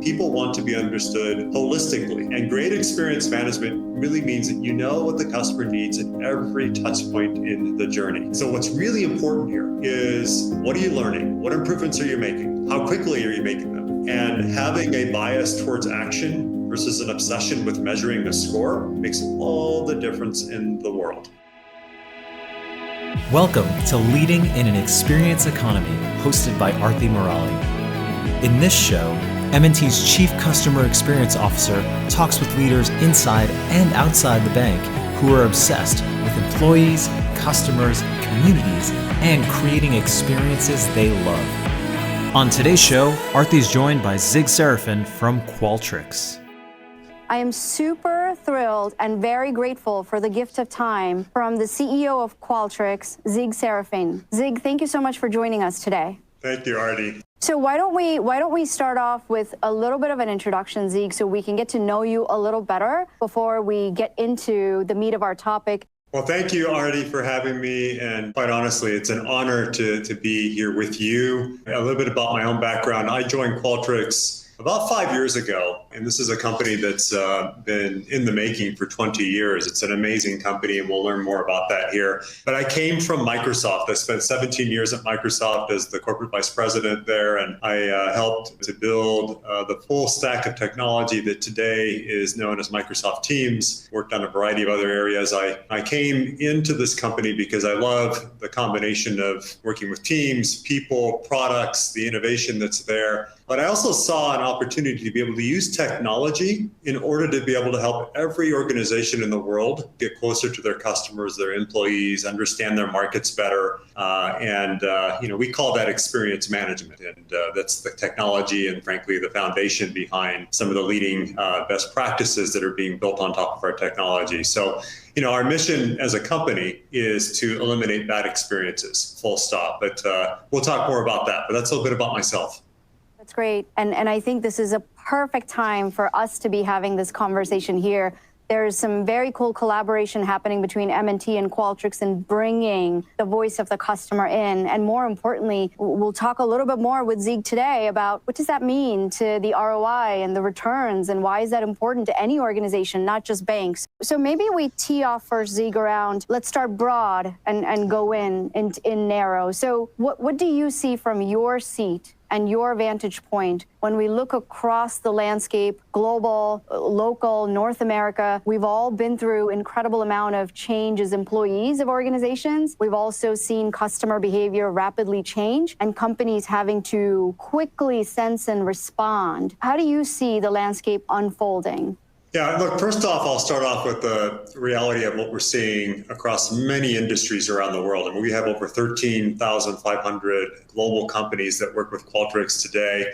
People want to be understood holistically. And great experience management really means that you know what the customer needs at every touch point in the journey. So what's really important here is, what are you learning? What improvements are you making? How quickly are you making them? And having a bias towards action versus an obsession with measuring a score makes all the difference in the world. Welcome to Leading in an Experience Economy, hosted by Aarthi Murali. In this show, M&T's Chief Customer Experience Officer talks with leaders inside and outside the bank who are obsessed with employees, customers, communities, and creating experiences they love. On today's show, Aarthi is joined by Zig Serafin from Qualtrics. I am super thrilled and very grateful for the gift of time from the CEO of Qualtrics, Zig Serafin. Zig, thank you so much for joining us today. Thank you, Aarthi. So why don't we start off with a little bit of an introduction, Zig, so we can get to know you a little better before we get into the meat of our topic. Well, thank you, Aarthi, for having me. And quite honestly, it's an honor to be here with you. A little bit about my own background. I joined Qualtrics about 5 years ago, and this is a company that's been in the making for 20 years. It's an amazing company, and we'll learn more about that here. But I came from Microsoft. I spent 17 years at Microsoft as the corporate vice president there, and I helped to build the full stack of technology that today is known as Microsoft Teams. Worked on a variety of other areas. I came into this company because I love the combination of working with teams, people, products, the innovation that's there. But I also saw an opportunity to be able to use technology in order to be able to help every organization in the world get closer to their customers, their employees, understand their markets better. We call that experience management. And that's the technology and, frankly, the foundation behind some of the leading best practices that are being built on top of our technology. So, our mission as a company is to eliminate bad experiences, full stop. But we'll talk more about that. But that's a little bit about myself. That's great. And I think this is a perfect time for us to be having this conversation here. There's some very cool collaboration happening between M&T and Qualtrics in bringing the voice of the customer in. And more importantly, we'll talk a little bit more with Zig today about what does that mean to the ROI and the returns, and why is that important to any organization, not just banks. So maybe we tee off first, Zig, around, let's start broad and go in narrow. So what do you see from your seat and your vantage point when we look across the landscape, global, local, North America? We've all been through incredible amount of change as employees of organizations. We've also seen customer behavior rapidly change and companies having to quickly sense and respond. How do you see the landscape unfolding? Yeah, look, first off, I'll start off with the reality of what we're seeing across many industries around the world. I mean, we have over 13,500 global companies that work with Qualtrics today.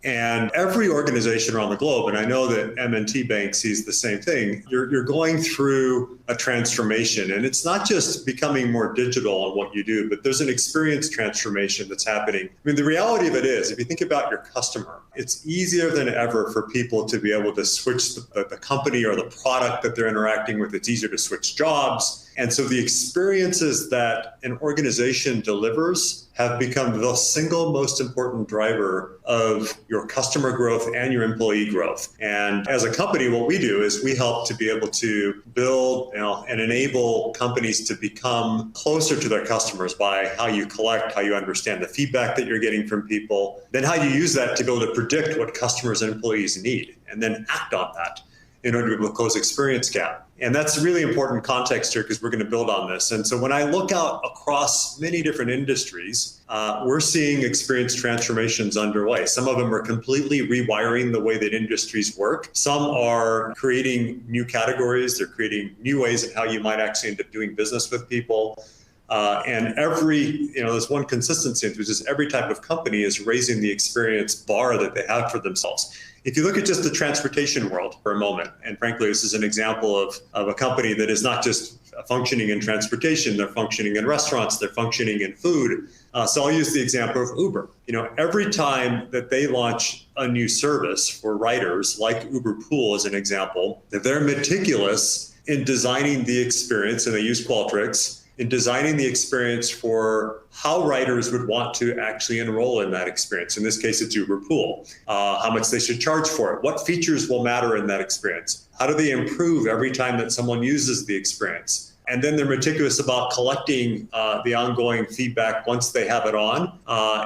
And every organization around the globe, and I know that M&T Bank sees the same thing, you're going through a transformation. And it's not just becoming more digital in what you do, but there's an experience transformation that's happening. I mean, the reality of it is, if you think about your customer, it's easier than ever for people to be able to switch the company or the product that they're interacting with. It's easier to switch jobs. And so the experiences that an organization delivers have become the single most important driver of your customer growth and your employee growth. And as a company, what we do is we help to be able to build and enable companies to become closer to their customers by how you collect, how you understand the feedback that you're getting from people, then how you use that to be able to predict what customers and employees need, and then act on that in order to be able to close experience gap. And that's really important context here because we're going to build on this. And so when I look out across many different industries, we're seeing experience transformations underway. Some of them are completely rewiring the way that industries work. Some are creating new categories. They're creating new ways of how you might actually end up doing business with people. And there's one consistency, which is every type of company is raising the experience bar that they have for themselves. If you look at just the transportation world for a moment, and frankly, this is an example of a company that is not just functioning in transportation, they're functioning in restaurants, they're functioning in food. So I'll use the example of Uber. Every time that they launch a new service for riders, like Uber Pool as an example, that they're meticulous in designing the experience, and they use Qualtrics, in designing the experience for how riders would want to actually enroll in that experience. In this case, it's Uber Pool. How much they should charge for it. What features will matter in that experience? How do they improve every time that someone uses the experience? And then they're meticulous about collecting the ongoing feedback once they have it on.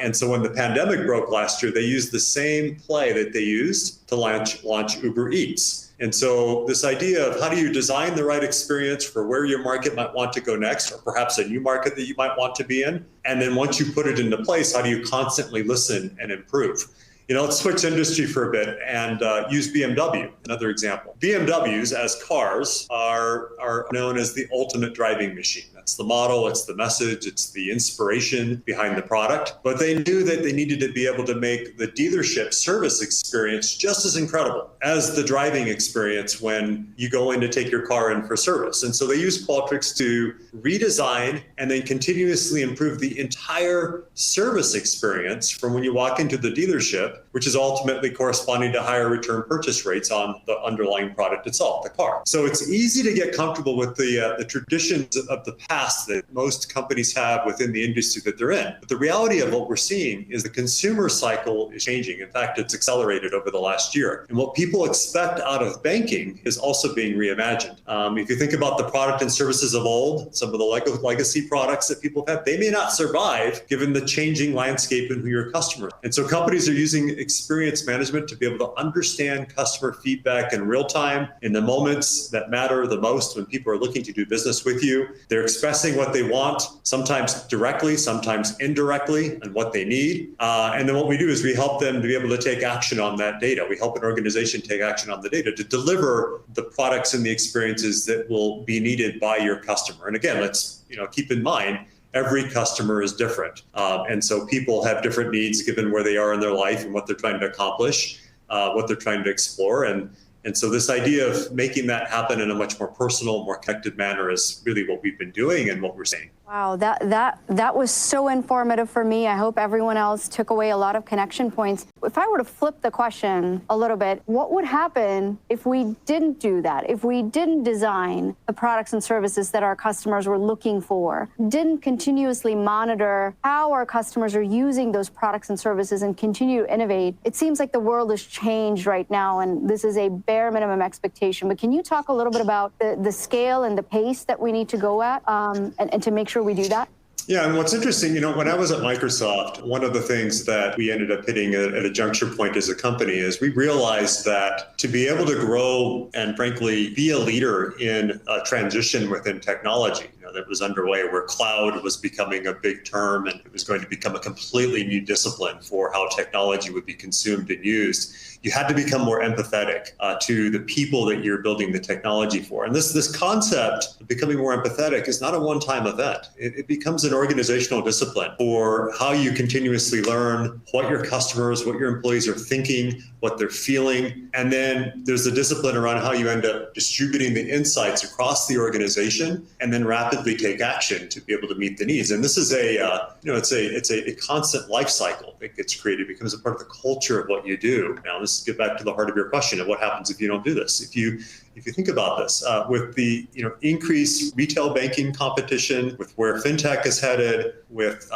And so when the pandemic broke last year, they used the same play that they used to launch Uber Eats. And so this idea of how do you design the right experience for where your market might want to go next, or perhaps a new market that you might want to be in. And then once you put it into place, how do you constantly listen and improve? Let's switch industry for a bit and use BMW, another example. BMWs as cars are known as the ultimate driving machine. That's the model, it's the message, it's the inspiration behind the product. But they knew that they needed to be able to make the dealership service experience just as incredible as the driving experience when you go in to take your car in for service. And so they used Qualtrics to redesign and then continuously improve the entire service experience from when you walk into the dealership, which is ultimately corresponding to higher return purchase rates on the underlying product itself, the car. So it's easy to get comfortable with the traditions of the past that most companies have within the industry that they're in. But the reality of what we're seeing is the consumer cycle is changing. In fact, it's accelerated over the last year. And what people expect out of banking is also being reimagined. If you think about the product and services of old, some of the legacy products that people have had, they may not survive given the changing landscape and who your customers are. And so companies are using experience management to be able to understand customer feedback in real time in the moments that matter the most when people are looking to do business with you. They're expressing what they want, sometimes directly, sometimes indirectly, and what they need. And then what we do is we help them to be able to take action on that data. We help an organization take action on the data to deliver the products and the experiences that will be needed by your customer. And again, let's keep in mind, every customer is different. And so people have different needs given where they are in their life and what they're trying to accomplish, what they're trying to explore. And so this idea of making that happen in a much more personal, more connected manner is really what we've been doing and what we're seeing. Wow, that was so informative for me. I hope everyone else took away a lot of connection points. If I were to flip the question a little bit, what would happen if we didn't do that? If we didn't design the products and services that our customers were looking for, didn't continuously monitor how our customers are using those products and services and continue to innovate? It seems like the world has changed right now, and this is a bare minimum expectation. But can you talk a little bit about the scale and the pace that we need to go at and to make sure we do that? Yeah, and what's interesting, when I was at Microsoft, one of the things that we ended up hitting at a juncture point as a company is we realized that to be able to grow and frankly be a leader in a transition within technology, that was underway where cloud was becoming a big term and it was going to become a completely new discipline for how technology would be consumed and used. You had to become more empathetic to the people that you're building the technology for. And this concept of becoming more empathetic is not a one-time event. It becomes an organizational discipline for how you continuously learn what your customers, what your employees are thinking, what they're feeling. And then there's the discipline around how you end up distributing the insights across the organization and then rapidly take action to be able to meet the needs. And this is it's a constant life cycle that gets created, becomes a part of the culture of what you do. Now, let's get back to the heart of your question of what happens if you don't do this. If you think about this, with the increased retail banking competition, with where fintech is headed, with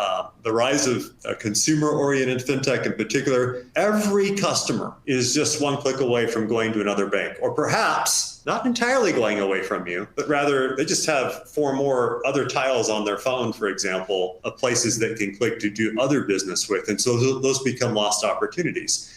the rise of consumer-oriented fintech in particular, every customer is just one click away from going to another bank, or perhaps not entirely going away from you, but rather they just have 4 more other tiles on their phone, for example, of places that can click to do other business with. And so those become lost opportunities.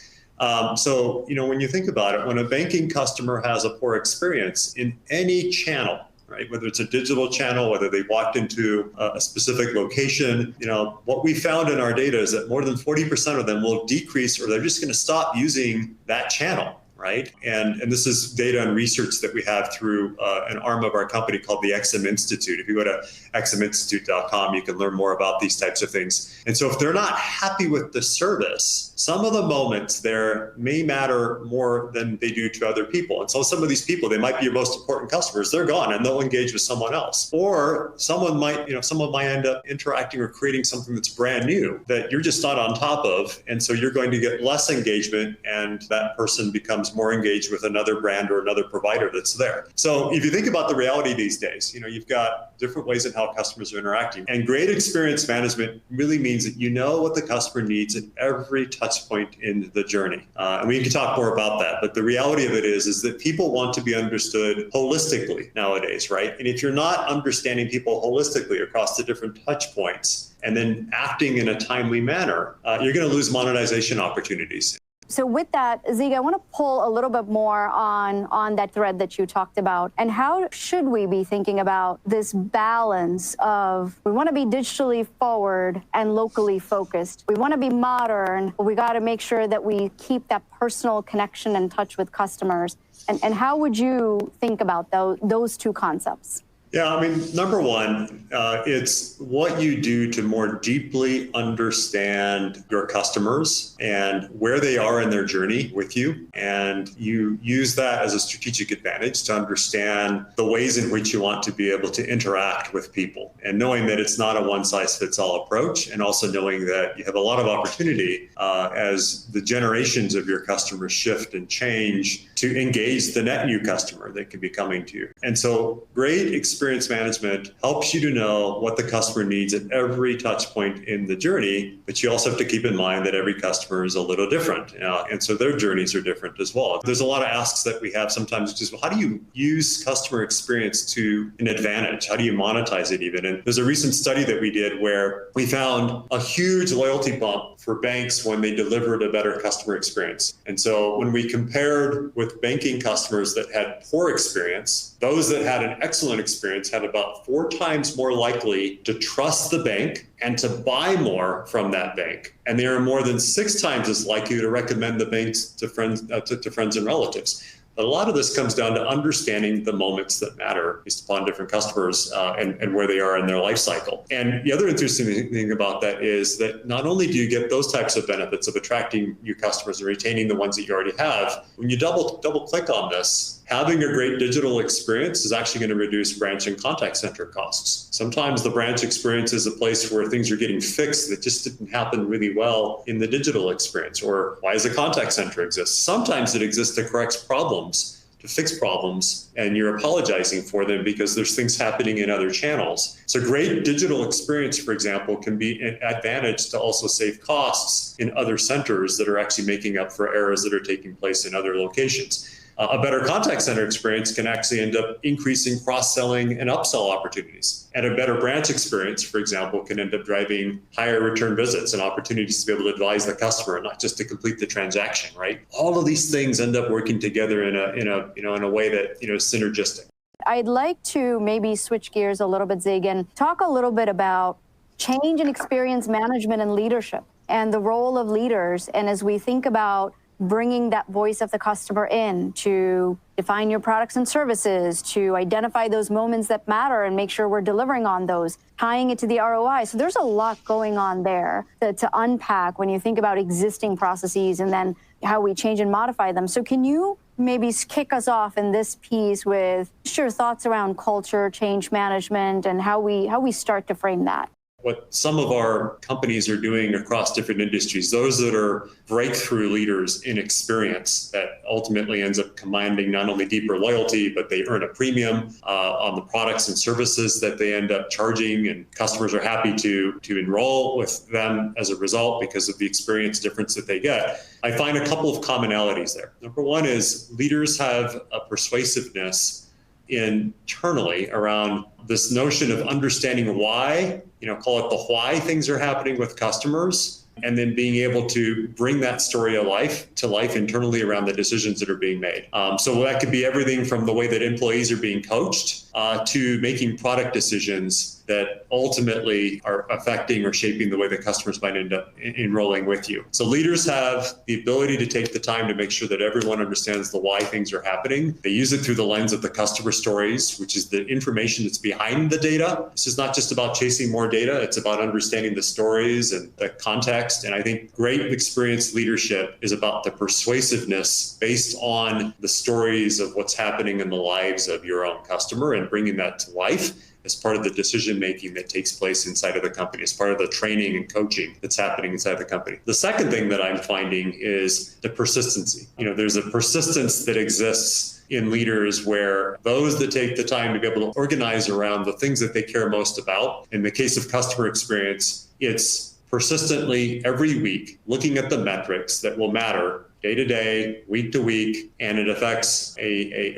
So, when you think about it, when a banking customer has a poor experience in any channel, right, whether it's a digital channel, whether they walked into a specific location, what we found in our data is that more than 40% of them will decrease or they're just going to stop using that channel. Right. And this is data and research that we have through an arm of our company called the XM Institute. If you go to xminstitute.com, you can learn more about these types of things. And so if they're not happy with the service, some of the moments there may matter more than they do to other people. And so some of these people, they might be your most important customers. They're gone and they'll engage with someone else. Or someone might end up interacting or creating something that's brand new that you're just not on top of. And so you're going to get less engagement and that person becomes times more engaged with another brand or another provider that's there. So if you think about the reality these days, you've got different ways in how customers are interacting. And great experience management really means that you know what the customer needs at every touch point in the journey. And we can talk more about that. But the reality of it is that people want to be understood holistically nowadays, right? And if you're not understanding people holistically across the different touch points and then acting in a timely manner, you're going to lose monetization opportunities. So with that, Zig, I want to pull a little bit more on that thread that you talked about. And how should we be thinking about this balance of, we want to be digitally forward and locally focused. We want to be modern, but we got to make sure that we keep that personal connection and touch with customers. And how would you think about those two concepts? Yeah, I mean, number one, it's what you do to more deeply understand your customers and where they are in their journey with you. And you use that as a strategic advantage to understand the ways in which you want to be able to interact with people. And knowing that it's not a one-size-fits-all approach, and also knowing that you have a lot of opportunity as the generations of your customers shift and change to engage the net new customer that can be coming to you. And so great experience management helps you to know what the customer needs at every touch point in the journey, but you also have to keep in mind that every customer is a little different, and so their journeys are different as well. There's a lot of asks that we have sometimes, which is, well, how do you use customer experience to an advantage? How do you monetize it even? And there's a recent study that we did where we found a huge loyalty bump for banks when they delivered a better customer experience. And so when we compared with banking customers that had poor experience, those that had an excellent experience had about 4 times more likely to trust the bank and to buy more from that bank. And they are more than 6 times as likely to recommend the banks to friends and relatives. But a lot of this comes down to understanding the moments that matter based upon different customers and where they are in their life cycle. And the other interesting thing about that is that not only do you get those types of benefits of attracting new customers and retaining the ones that you already have, when you double click on this, having a great digital experience is actually going to reduce branch and contact center costs. Sometimes the branch experience is a place where things are getting fixed that just didn't happen really well in the digital experience. Or why does a contact center exist? Sometimes it exists to correct problems, to fix problems, and you're apologizing for them because there's things happening in other channels. So great digital experience, for example, can be an advantage to also save costs in other centers that are actually making up for errors that are taking place in other locations. A better contact center experience can actually end up increasing cross-selling and upsell opportunities. And a better branch experience, for example, can end up driving higher return visits and opportunities to be able to advise the customer, not just to complete the transaction, right? All of these things end up working together in a way that is synergistic. I'd like to maybe switch gears a little bit, Zig, and talk a little bit about change in experience management and leadership and the role of leaders. And as we think about bringing that voice of the customer in to define your products and services, to identify those moments that matter and make sure we're delivering on those, tying it to the ROI. So there's a lot going on there to unpack when you think about existing processes and then how we change and modify them. So can you maybe kick us off in this piece with your thoughts around culture, change management, and how we start to frame that? What some of our companies are doing across different industries, those that are breakthrough leaders in experience that ultimately ends up commanding not only deeper loyalty, but they earn a premium on the products and services that they end up charging, and customers are happy to enroll with them as a result because of the experience difference that they get. I find a couple of commonalities there. Number one is leaders have a persuasiveness internally around this notion of understanding why, call it the why things are happening with customers, and then being able to bring that story to life internally around the decisions that are being made. So that could be everything from the way that employees are being coached to making product decisions that ultimately are affecting or shaping the way that customers might end up enrolling with you. So leaders have the ability to take the time to make sure that everyone understands the why things are happening. They use it through the lens of the customer stories, which is the information that's behind the data. This is not just about chasing more data. It's about understanding the stories and the context. And I think great experienced leadership is about the persuasiveness based on the stories of what's happening in the lives of your own customer and bringing that to life. as part of the decision-making that takes place inside of the company, as part of the training and coaching that's happening inside the company. The second thing that I'm finding is the persistency. There's a persistence that exists in leaders where those that take the time to be able to organize around the things that they care most about, in the case of customer experience, it's persistently every week looking at the metrics that will matter day to day, week to week, and it affects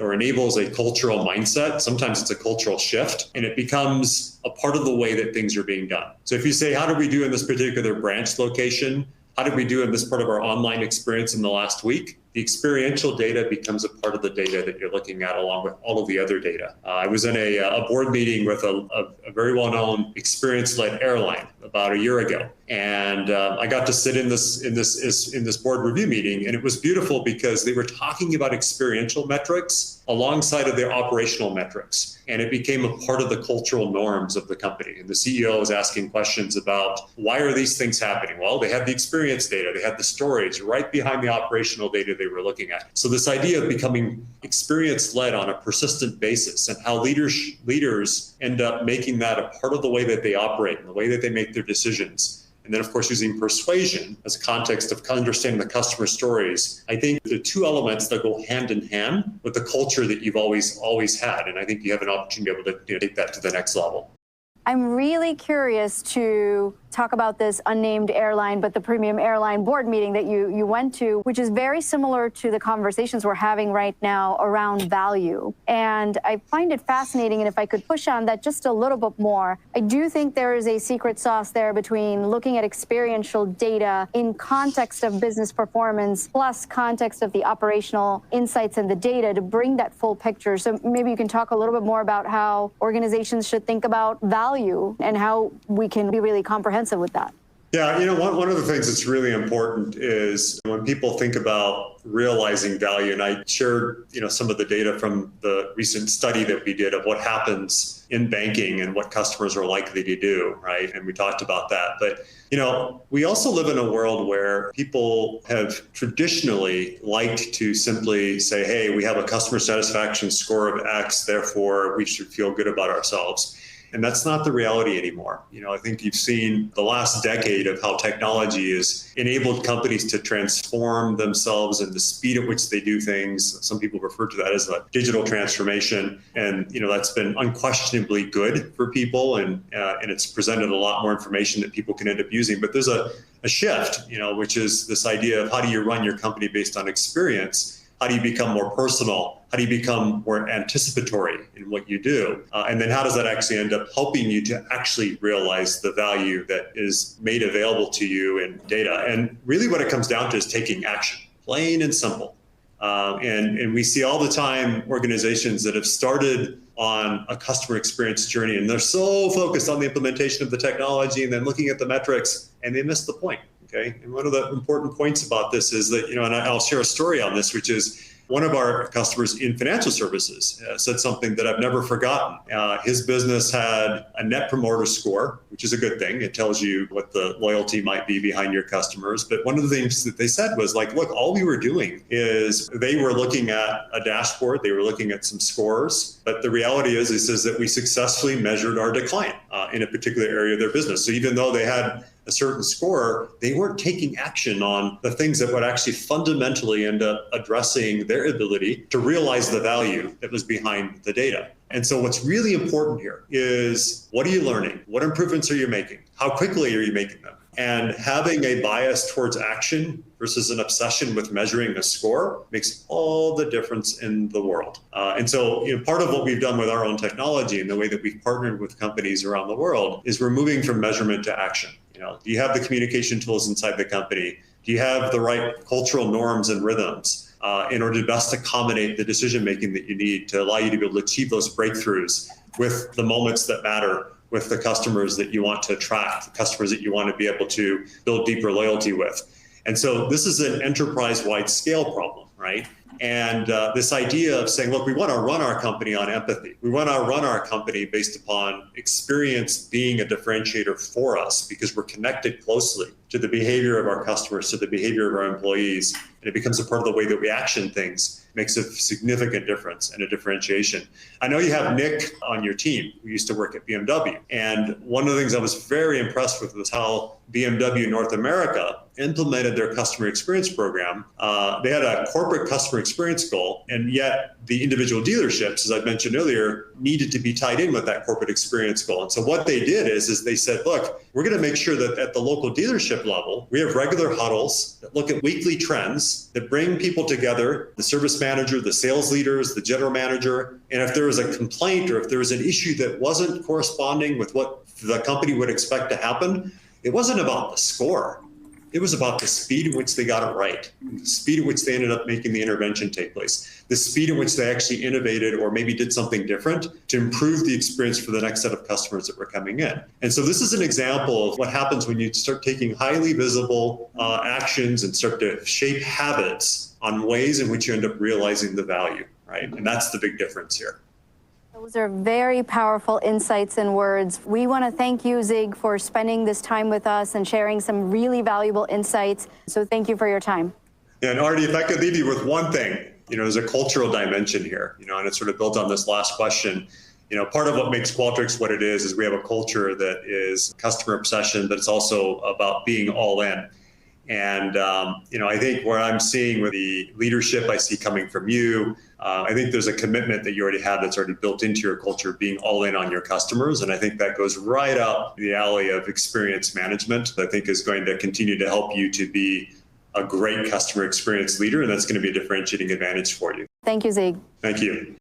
or enables a cultural mindset. Sometimes it's a cultural shift, and it becomes a part of the way that things are being done. So if you say, how did we do in this particular branch location? How did we do in this part of our online experience in the last week? The experiential data becomes a part of the data that you're looking at along with all of the other data. I was in a board meeting with a very well-known experience-led airline about a year ago. And I got to sit in this board review meeting, and it was beautiful because they were talking about experiential metrics alongside of their operational metrics. And it became a part of the cultural norms of the company. And the CEO was asking questions about, why are these things happening? Well, they had the experience data, they had the stories right behind the operational data they were looking at. So this idea of becoming experience-led on a persistent basis, and how leaders end up making that a part of the way that they operate and the way that they make their decisions. And then, of course, using persuasion as a context of understanding the customer stories. I think the two elements that go hand in hand with the culture that you've always had. And I think you have an opportunity to be able to take that to the next level. I'm really curious to talk about this unnamed airline, but the premium airline board meeting that you went to, which is very similar to the conversations we're having right now around value. And I find it fascinating, and if I could push on that just a little bit more, I do think there is a secret sauce there between looking at experiential data in context of business performance, plus context of the operational insights and the data to bring that full picture. So maybe you can talk a little bit more about how organizations should think about value and how we can be really comprehensive with that. Yeah, one of the things that's really important is when people think about realizing value, and I shared, some of the data from the recent study that we did of what happens in banking and what customers are likely to do, right? And we talked about that. But, we also live in a world where people have traditionally liked to simply say, hey, we have a customer satisfaction score of X, therefore we should feel good about ourselves. And that's not the reality anymore. I think you've seen the last decade of how technology has enabled companies to transform themselves and the speed at which they do things. Some people refer to that as a digital transformation. And, that's been unquestionably good for people. And it's presented a lot more information that people can end up using. But there's a shift, which is this idea of how do you run your company based on experience? How do you become more personal? How do you become more anticipatory in what you do? And then how does that actually end up helping you to actually realize the value that is made available to you in data? And really what it comes down to is taking action, plain and simple. And we see all the time organizations that have started on a customer experience journey, and they're so focused on the implementation of the technology and then looking at the metrics, and they miss the point. Okay. And one of the important points about this is that, and I'll share a story on this, which is one of our customers in financial services said something that I've never forgotten. His business had a net promoter score, which is a good thing. It tells you what the loyalty might be behind your customers. But one of the things that they said was like, look, all we were doing is they were looking at a dashboard. They were looking at some scores. But the reality is that we successfully measured our decline in a particular area of their business. So even though they had a certain score, they weren't taking action on the things that would actually fundamentally end up addressing their ability to realize the value that was behind the data. And so what's really important here is, what are you learning? What improvements are you making? How quickly are you making them? And having a bias towards action versus an obsession with measuring a score makes all the difference in the world. And so, part of what we've done with our own technology and the way that we've partnered with companies around the world is we're moving from measurement to action. Do you have the communication tools inside the company? Do you have the right cultural norms and rhythms in order to best accommodate the decision-making that you need to allow you to be able to achieve those breakthroughs with the moments that matter, with the customers that you want to attract, the customers that you want to be able to build deeper loyalty with? And so this is an enterprise-wide scale problem, right? And this idea of saying, look, we want to run our company on empathy. We want to run our company based upon experience being a differentiator for us because we're connected closely to the behavior of our customers, to the behavior of our employees, and it becomes a part of the way that we action things, makes a significant difference and a differentiation. I know you have Nick on your team who used to work at BMW. And one of the things I was very impressed with was how BMW North America implemented their customer experience program. They had a corporate customer experience goal, and yet the individual dealerships, as I mentioned earlier, needed to be tied in with that corporate experience goal. And so what they did is they said, look, we're going to make sure that at the local dealership level, we have regular huddles that look at weekly trends, that bring people together, the service manager, the sales leaders, the general manager. And if there was a complaint or if there was an issue that wasn't corresponding with what the company would expect to happen, it wasn't about the score. It was about the speed in which they got it right, the speed at which they ended up making the intervention take place, the speed in which they actually innovated or maybe did something different to improve the experience for the next set of customers that were coming in. And so this is an example of what happens when you start taking highly visible actions and start to shape habits on ways in which you end up realizing the value, right? And that's the big difference here. Those are very powerful insights and words. We want to thank you, Zig, for spending this time with us and sharing some really valuable insights. So thank you for your time. Yeah, and Aarthi, if I could leave you with one thing, there's a cultural dimension here, and it sort of builds on this last question. Part of what makes Qualtrics what it is we have a culture that is customer obsession, but it's also about being all in. And, I think what I'm seeing with the leadership I see coming from you, I think there's a commitment that you already have that's already built into your culture, being all in on your customers. And I think that goes right up the alley of experience management that I think is going to continue to help you to be a great customer experience leader. And that's going to be a differentiating advantage for you. Thank you, Zig. Thank you.